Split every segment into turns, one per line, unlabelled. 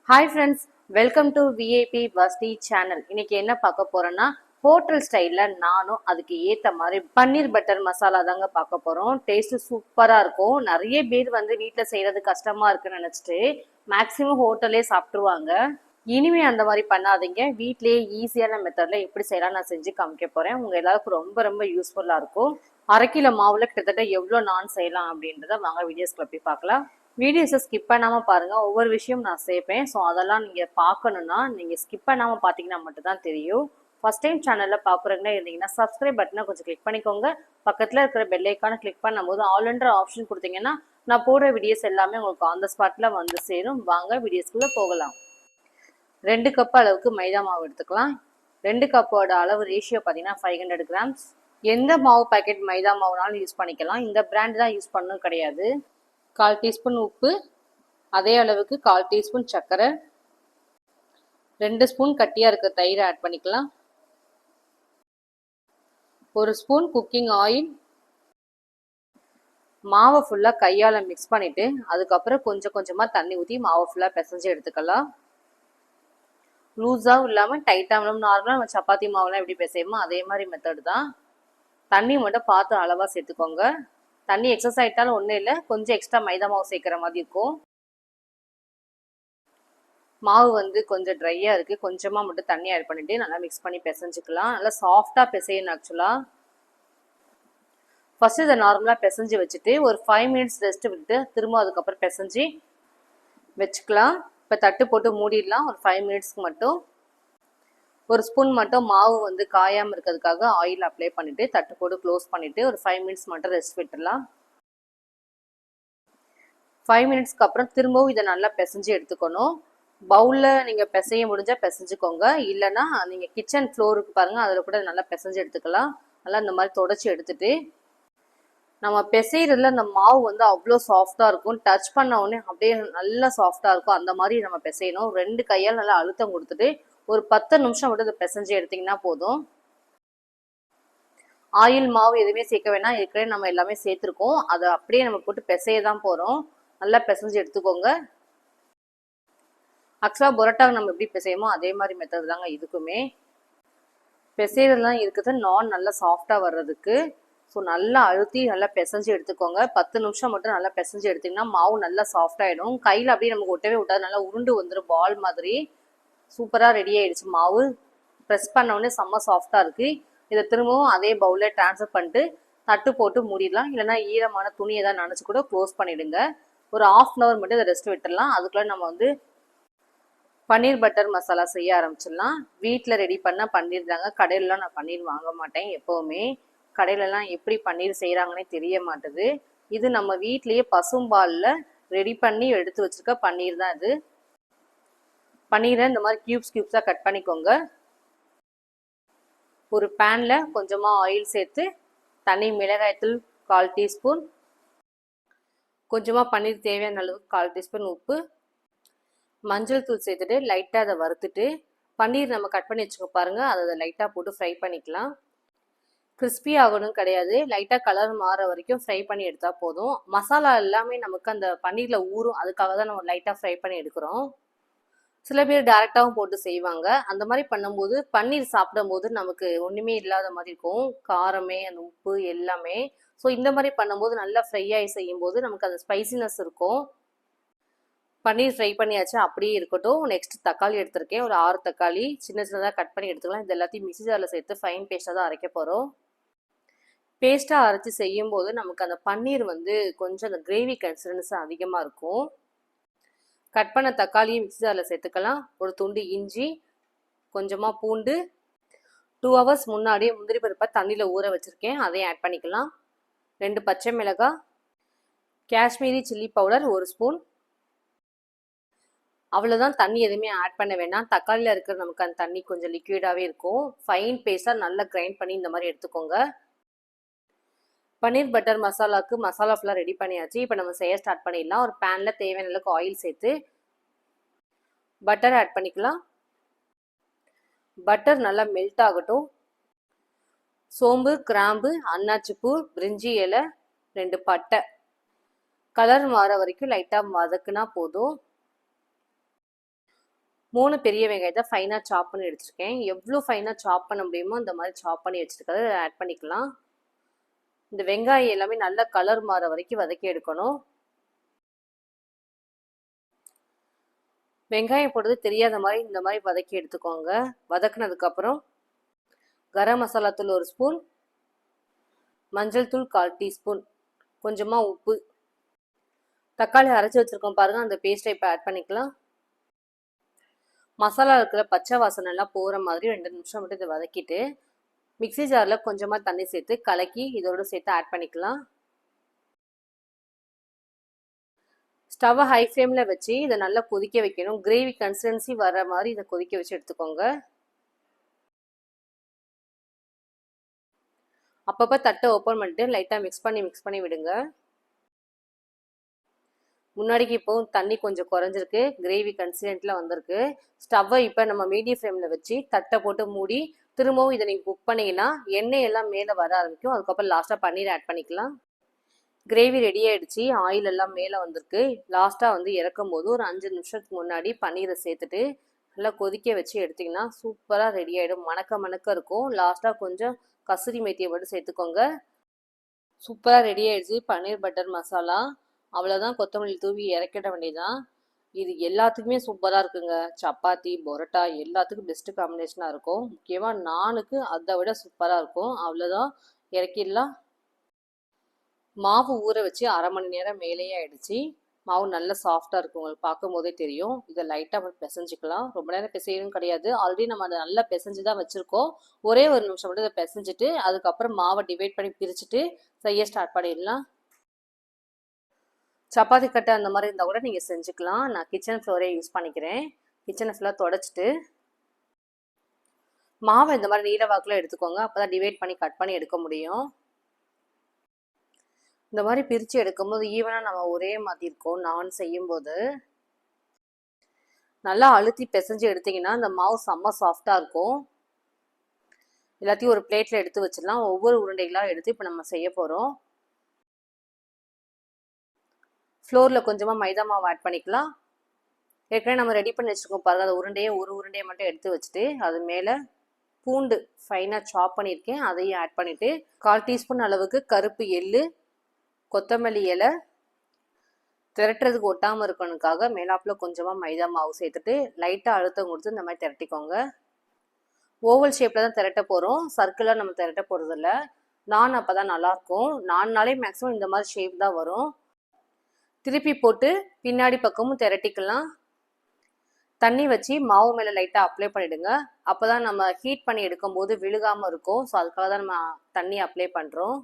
Hi friends, welcome to VIP Vashti channel. இன்னைக்கு என்ன பார்க்க போறோம்னா, ஹோட்டல் ஸ்டைலில் நானும் அதுக்கு ஏற்ற மாதிரி பன்னீர் பட்டர் மசாலா தாங்க பார்க்க போகிறோம். டேஸ்ட்டு சூப்பராக இருக்கும். நிறைய பேர் வந்து வீட்டில் செய்கிறது கஷ்டமாக இருக்குன்னு நினச்சிட்டு மேக்ஸிமம் ஹோட்டலே சாப்பிட்ருவாங்க. இனிமே அந்த மாதிரி பண்ணாதீங்க. வீட்லேயே ஈஸியான மெத்தடில் எப்படி செய்யலாம் நான் செஞ்சு காமிக்க போகிறேன். உங்கள் எல்லாருக்கும் ரொம்ப ரொம்ப யூஸ்ஃபுல்லாக இருக்கும். அரை கிலோ மாவில் கிட்டத்தட்ட எவ்வளோ நான் செய்யலாம் அப்படின்றத வாங்க வீடியோஸ்குள்ள போய் பார்க்கலாம். வீடியோஸை ஸ்கிப் பண்ணாமல் பாருங்கள். ஒவ்வொரு விஷயம் நான் சேர்ப்பேன். ஸோ அதெல்லாம் நீங்கள் பார்க்கணுன்னா நீங்கள் ஸ்கிப் பண்ணாமல் பார்த்தீங்கன்னா மட்டும்தான் தெரியும். ஃபஸ்ட் டைம் சேனலில் பார்க்குறவங்களா இருந்தீங்கன்னா சப்ஸ்கிரைப் பட்டனை கொஞ்சம் கிளிக் பண்ணிக்கோங்க. பக்கத்தில் இருக்கிற பெல் ஐக்கானை கிளிக் பண்ணும்போது ஆல்ன்ற ஆப்ஷன் கொடுத்தீங்கன்னா நான் போடுற வீடியோஸ் எல்லாமே உங்களுக்கு ஆன் த ஸ்பாட்டில் வந்து சேரும். வாங்க வீடியோஸ்குள்ளே போகலாம். 2 கப் அளவுக்கு மைதா மாவு எடுத்துக்கலாம். 2 கப்போட அளவு ரேஷியோ பார்த்தீங்கன்னா 500 கிராம்ஸ். எந்த மாவு பாக்கெட் மைதா மாவுனாலும் யூஸ் பண்ணிக்கலாம். இந்த பிராண்ட் தான் யூஸ் பண்ணணும் கிடையாது. 1/4 டீஸ்பூன் உப்பு, அதே அளவுக்கு 1/4 டீஸ்பூன் சர்க்கரை, 2 ஸ்பூன் கட்டியாக இருக்க தயிரை ஆட் பண்ணிக்கலாம். 1 ஸ்பூன் குக்கிங் ஆயில். மாவை ஃபுல்லாக கையால் மிக்ஸ் பண்ணிவிட்டு அதுக்கப்புறம் கொஞ்சம் கொஞ்சமாக தண்ணி ஊற்றி மாவை ஃபுல்லாக பிசைஞ்சு எடுத்துக்கலாம். லூஸாகவும் இல்லாமல் டைட்டாகவும் இல்லாமல் நார்மலாக நம்ம சப்பாத்தி மாவுலாம் எப்படி பிசையுமோ அதே மாதிரி மெத்தட் தான். தண்ணி மட்டும் பார்த்து அளவாக சேர்த்துக்கோங்க. தண்ணி எக்ஸஸ் ஆகிட்டாலும் ஒன்றும் இல்லை, கொஞ்சம் எக்ஸ்ட்ரா மைதா மாவு சேர்க்குற மாதிரி இருக்கும். மாவு வந்து கொஞ்சம் ட்ரையாக இருக்குது, கொஞ்சமாக மட்டும் தண்ணி ஆட் பண்ணிவிட்டு நல்லா மிக்ஸ் பண்ணி பிசைஞ்சிக்கலாம். நல்லா சாஃப்டாக பிசையணும். ஆக்சுவலாக ஃபஸ்ட்டு இதை நார்மலாக பிசைஞ்சு வச்சுட்டு ஒரு 5 மினிட்ஸ் ரெஸ்ட்டு விட்டுட்டு திரும்ப அதுக்கப்புறம் பிசைஞ்சு வச்சுக்கலாம். இப்போ தட்டு போட்டு மூடிடலாம் ஒரு 5 மினிட்ஸ்க்கு மட்டும். 1 ஸ்பூன் மட்டும் மாவு வந்து காயாமல் இருக்கிறதுக்காக ஆயில் அப்ளை பண்ணிவிட்டு தட்டு போட்டு க்ளோஸ் பண்ணிவிட்டு ஒரு 5 மினிட்ஸ் மட்டும் ரெஸ்ட் விட்டுடலாம். 5 மினிட்ஸ்க்கு அப்புறம் திரும்பவும் இதை நல்லா பிசைஞ்சு எடுத்துக்கணும். பவுலில் நீங்கள் பிசைய முடிஞ்சால் பிசைஞ்சுக்கோங்க, இல்லைன்னா நீங்கள் கிச்சன் ஃப்ளோருக்கு பாருங்கள், அதில் கூட நல்லா பிசைஞ்சு எடுத்துக்கலாம். நல்லா இந்த மாதிரி தொடச்சி எடுத்துட்டு நம்ம பிசைறதுல அந்த மாவு வந்து அவ்வளோ சாஃப்டாக இருக்கும். டச் பண்ண உடனே அப்படியே நல்லா சாஃப்டாக இருக்கும். அந்த மாதிரி நம்ம பிசையணும். 2 கையால் நல்லா அழுத்தம் கொடுத்துட்டு ஒரு 10 நிமிஷம் மட்டும் இதை பிசைஞ்சு எடுத்திங்கன்னா போதும். ஆயில் மாவு எதுவுமே சேர்க்க வேணாம், ஏற்கனவே நம்ம எல்லாமே சேர்த்துருக்கோம். அதை அப்படியே நம்ம போட்டு பிசைய தான் போகிறோம். நல்லா பிசைஞ்சு எடுத்துக்கோங்க. ஆக்சுவலாக பரோட்டாவை நம்ம எப்படி பிசையுமோ அதே மாதிரி மெத்தட் தாங்க இதுக்குமே. பிசைறதுலாம் இருக்குது நான் நல்லா சாஃப்டாக வர்றதுக்கு. ஸோ நல்லா அழுத்தி நல்லா பிசைஞ்சு எடுத்துக்கோங்க. 10 நிமிஷம் மட்டும் நல்லா பிசைஞ்சு எடுத்திங்கன்னா மாவு நல்லா சாஃப்டாகிடும். கையில் அப்படியே நமக்கு ஒட்டவே விட்டாது, நல்லா உருண்டு வந்துடும் பால் மாதிரி. சூப்பராக ரெடி ஆகிடுச்சு மாவு. ப்ரெஸ் பண்ண உடனே செம்ம சாஃப்டாக இருக்குது. இதை திரும்பவும் அதே பவுலில் ட்ரான்ஸ்ஃபர் பண்ணிட்டு தட்டு போட்டு மூடிடலாம். இல்லைனா ஈரமான துணி எதாவது நினச்சி கூட க்ளோஸ் பண்ணிவிடுங்க. ஒரு 1/2 அன் ஹவர் மட்டும் இதை ரெஸ்ட் விட்டுடலாம். அதுக்குள்ளே நம்ம வந்து பன்னீர் பட்டர் மசாலா செய்ய ஆரம்பிச்சிடலாம். வீட்டில் ரெடி பண்ண பன்னீர் தாங்க. கடையிலலாம் நான் பன்னீர் வாங்க மாட்டேன் எப்போவுமே. கடையிலலாம் எப்படி பன்னீர் செய்கிறாங்கன்னே தெரிய மாட்டுது. இது நம்ம வீட்லேயே பசும்பாலில் ரெடி பண்ணி எடுத்து வச்சுருக்க பன்னீர் தான் இது. பன்னீரை இந்த மாதிரி க்யூப்ஸாக கட் பண்ணிக்கோங்க. ஒரு பேனில் கொஞ்சமாக ஆயில் சேர்த்து தனி மிளகாய்த்தூள் 1/4 டீஸ்பூன், கொஞ்சமாக பன்னீர் தேவையான அளவுக்கு 1/4 டீஸ்பூன் உப்பு, மஞ்சள் தூள் சேர்த்துட்டு லைட்டாக அதை வறுத்துட்டு பன்னீர் நம்ம கட் பண்ணி வச்சுக்க பாருங்கள், அதை லைட்டாக போட்டு ஃப்ரை பண்ணிக்கலாம். கிறிஸ்பி ஆகணும் கிடையாது, லைட்டாக கலர் மாற வரைக்கும் ஃப்ரை பண்ணி எடுத்தால் போதும். மசாலா எல்லாமே நமக்கு அந்த பன்னீரில் ஊறும், அதுக்காக தான் நம்ம லைட்டாக ஃப்ரை பண்ணி எடுக்கிறோம். சில பேர் டேரெக்டாகவும் போட்டு செய்வாங்க. அந்த மாதிரி பண்ணும்போது பன்னீர் சாப்பிடும்போது நமக்கு ஒன்றுமே இல்லாத மாதிரி இருக்கும், காரமே அந்த உப்பு எல்லாமே. ஸோ இந்த மாதிரி பண்ணும்போது நல்லா ஃப்ரை ஆகி செய்யும்போது நமக்கு அந்த ஸ்பைசினஸ் இருக்கும். பன்னீர் ஃப்ரை பண்ணியாச்சு, அப்படியே இருக்கட்டும். நெக்ஸ்ட் தக்காளி எடுத்திருக்கேன். ஒரு 6 தக்காளி சின்ன சின்னதாக கட் பண்ணி எடுத்துக்கலாம். இது எல்லாத்தையும் மிக்ஸி ஜாரில் சேர்த்து ஃபைன் பேஸ்ட்டாக தான் அரைக்க போகிறோம். பேஸ்ட்டாக அரைச்சி செய்யும்போது நமக்கு அந்த பன்னீர் வந்து கொஞ்சம் அந்த கிரேவி கன்சிஸ்டன்சி அதிகமாக இருக்கும். கட் பண்ண தக்காளியை மிக்ஸி ஜாரில் சேர்த்துக்கலாம். ஒரு துண்டு இஞ்சி, கொஞ்சமாக பூண்டு, 2 ஹவர்ஸ் முன்னாடியே முந்திரி பருப்பை தண்ணியில் ஊற வச்சுருக்கேன், அதையும் ஆட் பண்ணிக்கலாம். 2 பச்சை மிளகாய், காஷ்மீரி சில்லி பவுடர் 1 ஸ்பூன். அவ்வளோதான், தண்ணி எதுவுமே ஆட் பண்ண வேணாம். தக்காளியில் இருக்கிற நமக்கு அந்த தண்ணி கொஞ்சம் லிக்விடாகவே இருக்கும். ஃபைன் பேஸ்ட்டாக நல்லா கிரைண்ட் பண்ணி இந்த மாதிரி எடுத்துக்கோங்க. பன்னீர் பட்டர் மசாலாவுக்கு மசாலா ஃபுல்லாக ரெடி பண்ணியாச்சு. இப்போ நம்ம செய்ய ஸ்டார்ட் பண்ணிடலாம். ஒரு பேனில் தேவையான அளவுக்கு ஆயில் சேர்த்து பட்டர் ஆட் பண்ணிக்கலாம். பட்டர் நல்லா மெல்ட் ஆகட்டும். சோம்பு, கிராம்பு, அன்னாச்சிப்பூ, பிரிஞ்சி இலை, 2 பட்டை கலர் மாற வரைக்கும் லைட்டாக வதக்குனா போதும். 3 பெரிய வெங்காயத்தை ஃபைனாக சாப் பண்ணி எடுத்துருக்கேன். எவ்வளோ ஃபைனாக சாப் பண்ண முடியுமோ அந்த மாதிரி சாப் பண்ணி வச்சுருக்கிறத ஆட் பண்ணிக்கலாம். இந்த வெங்காயம் எல்லாமே நல்லா கலர் மாற வரைக்கும் வதக்கி எடுக்கணும். வெங்காயம் போடுறது தெரியாத மாதிரி இந்த மாதிரி வதக்கி எடுத்துக்கோங்க. வதக்குனதுக்கப்புறம் கரம் மசாலா தூள் 1 ஸ்பூன், மஞ்சள் தூள் 1/4 டீஸ்பூன், கொஞ்சமாக உப்பு, தக்காளி அரைச்சி வச்சுருக்கோம் பாருங்கள், அந்த பேஸ்ட்டை இப்போ ஆட் பண்ணிக்கலாம். மசாலா இருக்கிற பச்சை வாசனை எல்லாம் போகிற மாதிரி 2 நிமிஷம் மட்டும் இதை வதக்கிட்டு மிக்ஸி ஜாரில் கொஞ்சமாக தண்ணி சேர்த்து கலக்கி இதோடு சேர்த்து ஆட் பண்ணிக்கலாம். ஸ்டவ்வை ஹை ஃப்ளேமில் வச்சு இதை நல்லா கொதிக்க வைக்கணும். கிரேவி கன்சிஸ்டன்சி வர மாதிரி இதை கொதிக்க வச்சு எடுத்துக்கோங்க. அப்பப்போ தட்டை ஓப்பன் பண்ணிட்டு லைட்டாக மிக்ஸ் பண்ணி விடுங்க. முன்னாடிக்கு இப்போ தண்ணி கொஞ்சம் குறைஞ்சிருக்கு, கிரேவி கன்சிஸ்டன்ட்ல வந்திருக்கு. ஸ்டவ்வை இப்போ நம்ம மீடியம் ஃப்ளேமில் வச்சு தட்டை போட்டு மூடி திரும்பவும் இதை நீங்கள் குக் பண்ணிங்கன்னா எண்ணெய் எல்லாம் மேலே வர ஆரம்பிக்கும். அதுக்கப்புறம் லாஸ்ட்டாக பன்னீர் ஆட் பண்ணிக்கலாம். கிரேவி ரெடி ஆகிடுச்சு, ஆயில் எல்லாம் மேலே வந்திருக்கு. லாஸ்ட்டாக வந்து இறக்கும் போது ஒரு 5 நிமிஷத்துக்கு முன்னாடி பன்னீரை சேர்த்துட்டு நல்லா கொதிக்க வச்சு எடுத்திங்கன்னா சூப்பராக ரெடி ஆகிடும். மணக்க இருக்கும். லாஸ்ட்டாக கொஞ்சம் கசூரி மேத்தியை மட்டும் சேர்த்துக்கோங்க. சூப்பராக ரெடி ஆகிடுச்சு பன்னீர் பட்டர் மசாலா. அவ்வளோதான், கொத்தமல்லி தூவி இறக்கிட வேண்டியதான். இது எல்லாத்துக்குமே சூப்பராக இருக்குங்க. சப்பாத்தி, பரோட்டா எல்லாத்துக்கும் பெஸ்ட்டு காம்பினேஷனாக இருக்கும். முக்கியமாக நானுக்கு அதை விட சூப்பராக இருக்கும். அவ்வளோதான், இறக்கிடலாம். மாவு ஊற வச்சு 1/2 மணி நேரம் மேலேயே ஆயிடுச்சு. மாவு நல்லா சாஃப்டாக இருக்கும், உங்களுக்கு பார்க்கும் போதே தெரியும். இதை லைட்டாக பிசைஞ்சிக்கலாம். ரொம்ப நேரம் பிசையணும் கிடையாது, ஆல்ரெடி நம்ம அதை நல்லா பிசைஞ்சு தான் வச்சுருக்கோம். ஒரே 1 நிமிஷம் மட்டும் இதை பிசைஞ்சிட்டு அதுக்கப்புறம் மாவை டிவைட் பண்ணி பிரிச்சுட்டு செய்ய ஸ்டார்ட் பண்ணிடலாம். சப்பாத்தி கட்டை அந்த மாதிரி இருந்தால் கூட நீங்கள் செஞ்சுக்கலாம். நான் கிச்சன் ஃப்ளோரே யூஸ் பண்ணிக்கிறேன். கிச்சனை ஃபுல்லாக தொடச்சிட்டு மாவை இந்த மாதிரி நீல வாக்கில் எடுத்துக்கோங்க. அப்போ தான் டிவைட் பண்ணி கட் பண்ணி எடுக்க முடியும். இந்த மாதிரி பிரித்து எடுக்கும்போது ஈவனாக நம்ம ஒரே மாதிரி இருக்கும். நான் செய்யும்போது நல்லா அழுத்தி பிசைஞ்சு எடுத்திங்கன்னா இந்த மாவு செம்ம சாஃப்டாக இருக்கும். எல்லாத்தையும் ஒரு பிளேட்டில் எடுத்து வச்சிடலாம். ஒவ்வொரு உருண்டைகளாக எடுத்து இப்போ நம்ம செய்ய போகிறோம். ஃப்ளோரில் கொஞ்சமாக மைதா மாவு ஆட் பண்ணிக்கலாம். ஏற்கனவே நம்ம ரெடி பண்ணி வச்சுருக்கோம் பாருங்கள், அந்த ஒரு உருண்டையை மட்டும் எடுத்து வச்சுட்டு அது மேலே பூண்டு ஃபைனாக சாப் பண்ணியிருக்கேன், அதையும் ஆட் பண்ணிவிட்டு 1/4 டீஸ்பூன் அளவுக்கு கருப்பு எள்ளு, கொத்தமல்லி இலை, திரட்டுறதுக்கு ஒட்டாமல் இருக்கணுக்காக மேலாப்பில் கொஞ்சமாக மைதா மாவு சேர்த்துட்டு லைட்டாக அழுத்தம் கொடுத்து இந்த மாதிரி திரட்டிக்கோங்க. ஓவல் ஷேப்பில் தான் திரட்ட போகிறோம், சர்க்கிளாக நம்ம திரட்ட போகிறதில்ல. நான் அப்போ தான் நல்லாயிருக்கும். நாலே மேக்ஸிமம் இந்த மாதிரி ஷேப் தான் வரும். திருப்பி போட்டு பின்னாடி பக்கமும் திரட்டிக்கலாம். தண்ணி வச்சு மாவு மேலே லைட்டாக அப்ளை பண்ணிவிடுங்க. அப்போ தான் நம்ம ஹீட் பண்ணி எடுக்கும்போது விழுகாமல் இருக்கும். ஸோ அதுக்காக தான் நம்ம தண்ணி அப்ளை பண்ணுறோம்.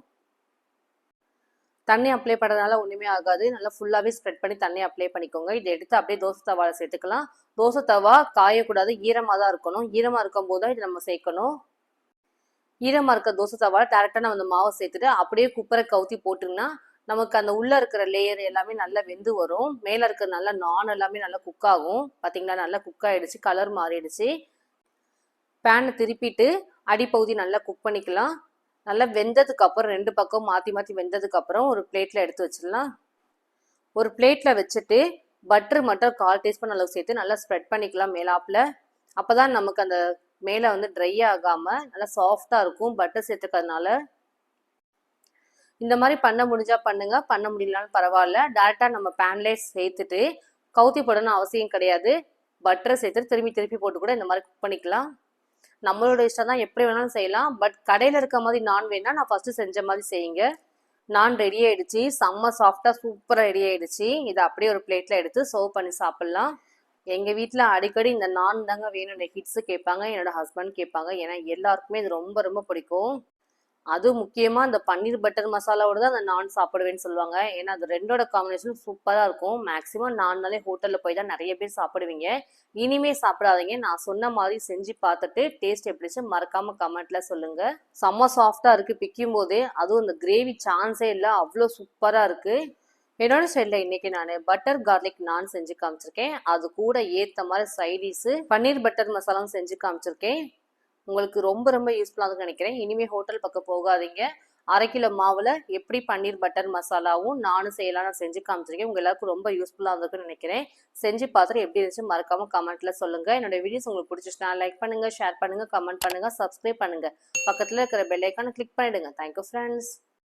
தண்ணி அப்ளை பண்ணுறதுனால ஒன்றுமே ஆகாது. நல்லா ஃபுல்லாகவே ஸ்ப்ரெட் பண்ணி தண்ணி அப்ளை பண்ணிக்கோங்க. இதை எடுத்து அப்படியே தோசை தவாவில் சேர்த்துக்கலாம். தோசை தவா காயக்கூடாது, ஈரமாக தான் இருக்கணும். ஈரமாக இருக்கும்போது தான் இது நம்ம சேர்க்கணும். ஈரமாக இருக்க தோசை தவாவில் டேரெக்டாக நம்ம அந்த மாவை சேர்த்துட்டு அப்படியே குக்கரை கவுத்தி போட்டுங்கன்னா நமக்கு அந்த உள்ளே இருக்கிற லேயர் எல்லாமே நல்லா வெந்து வரும். மேலே இருக்கிற நல்லா நான் எல்லாமே நல்லா குக் ஆகும். பார்த்தீங்களா, நல்லா குக் ஆகிடுச்சு, கலர் மாறிடுச்சு. பேனை திருப்பிட்டு அடிப்பகுதி நல்லா குக் பண்ணிக்கலாம். நல்லா வெந்ததுக்கப்புறம் 2 பக்கம் மாற்றி வெந்ததுக்கப்புறம் ஒரு பிளேட்டில் எடுத்து வச்சிடலாம். ஒரு பிளேட்டில் வச்சுட்டு பட்டர் மட்டும் 1/4 டீஸ்பூன் அளவு சேர்த்து நல்லா ஸ்ப்ரெட் பண்ணிக்கலாம் மேலாப்பில். அப்போ தான் நமக்கு அந்த மேலே வந்து ட்ரை ஆகாமல் நல்லா சாஃப்டாக இருக்கும் பட்டர் சேர்த்துக்கிறதுனால. இந்த மாதிரி பண்ண முடிஞ்சா பண்ணுங்க, பண்ண முடியலனாலும் பரவாயில்ல. டேரெக்டாக நம்ம பேன்லேயே சேர்த்துட்டு கவுத்தி போடணும் அவசியம் கிடையாது. பட்டரை சேர்த்துட்டு திருப்பி போட்டு கூட இந்த மாதிரி குக் பண்ணிக்கலாம். நம்மளோட இஷ்டம் தான், எப்படி வேணாலும் செய்யலாம். பட் கடையில் இருக்க மாதிரி நான் வேணா நான் ஃபஸ்ட்டு செஞ்ச மாதிரி செய்யுங்க. நான் ரெடி ஆகிடுச்சு, செம்ம சாஃப்டாக சூப்பராக ரெடி ஆகிடுச்சு. இதை அப்படியே ஒரு பிளேட்டில் எடுத்து சர்வ் பண்ணி சாப்பிட்லாம். எங்கள் வீட்டில் அடிக்கடி இந்த நான் தாங்க வேணும், என்னோட கிட்ஸு கேட்பாங்க, என்னோட ஹஸ்பண்ட் கேட்பாங்க. ஏன்னா எல்லாருக்குமே இது ரொம்ப பிடிக்கும். அதுவும் முக்கியமாக இந்த பன்னீர் பட்டர் மசாலாவோட தான் அந்த நான் சாப்பிடுவேன்னு சொல்லுவாங்க. ஏன்னா அது ரெண்டோட காம்பினேஷன் சூப்பராக இருக்கும். மேக்ஸிமம் நான்னாலே ஹோட்டலில் போய் தான் நிறைய பேர் சாப்பிடுவீங்க. இனிமே சாப்பிடாதீங்க. நான் சொன்ன மாதிரி செஞ்சு பார்த்துட்டு டேஸ்ட் எப்படிச்சு மறக்காமல் கமெண்ட்டில் சொல்லுங்கள். செம்ம சாஃப்டாக இருக்குது பிக்கும் போதே. அதுவும் இந்த கிரேவி சான்ஸே இல்லை, அவ்வளோ சூப்பராக இருக்குது. என்னோட ஸ்டைலில் இன்றைக்கி நான் பட்டர் கார்லிக் நான் செஞ்சு காமிச்சிருக்கேன். அது கூட ஏற்ற மாதிரி சைடிஷு பன்னீர் பட்டர் மசாலாவும் செஞ்சு காமிச்சிருக்கேன். உங்களுக்கு ரொம்ப யூஸ்ஃபுல்லாக நினைக்கிறேன். இனிமேல் ஹோட்டல் பக்கம் போகாதீங்க. 1/2 கிலோ மாவில் எப்படி பன்னீர் பட்டர் மசாலாவும் நானும் செய்யலாம் நான் செஞ்சு காமிச்சிருக்கேன். உங்கள் எல்லாருக்கும் ரொம்ப யூஸ்ஃபுல்லாக இருந்திருக்குன்னு நினைக்கிறேன். செஞ்சு பார்த்துட்டு எப்படி இருந்துச்சு மறக்காமல் கமெண்ட்டில் சொல்லுங்கள். என்னோட வீடியோஸ் உங்களுக்கு பிடிச்சிச்சுன்னா லைக் பண்ணுங்கள், ஷேர் பண்ணுங்கள், கமெண்ட் பண்ணுங்கள், சப்ஸ்கிரைப் பண்ணுங்கள். பக்கத்தில் இருக்கிற பெல் ஐக்கானை கிளிக் பண்ணிவிடுங்க. Thank you friends.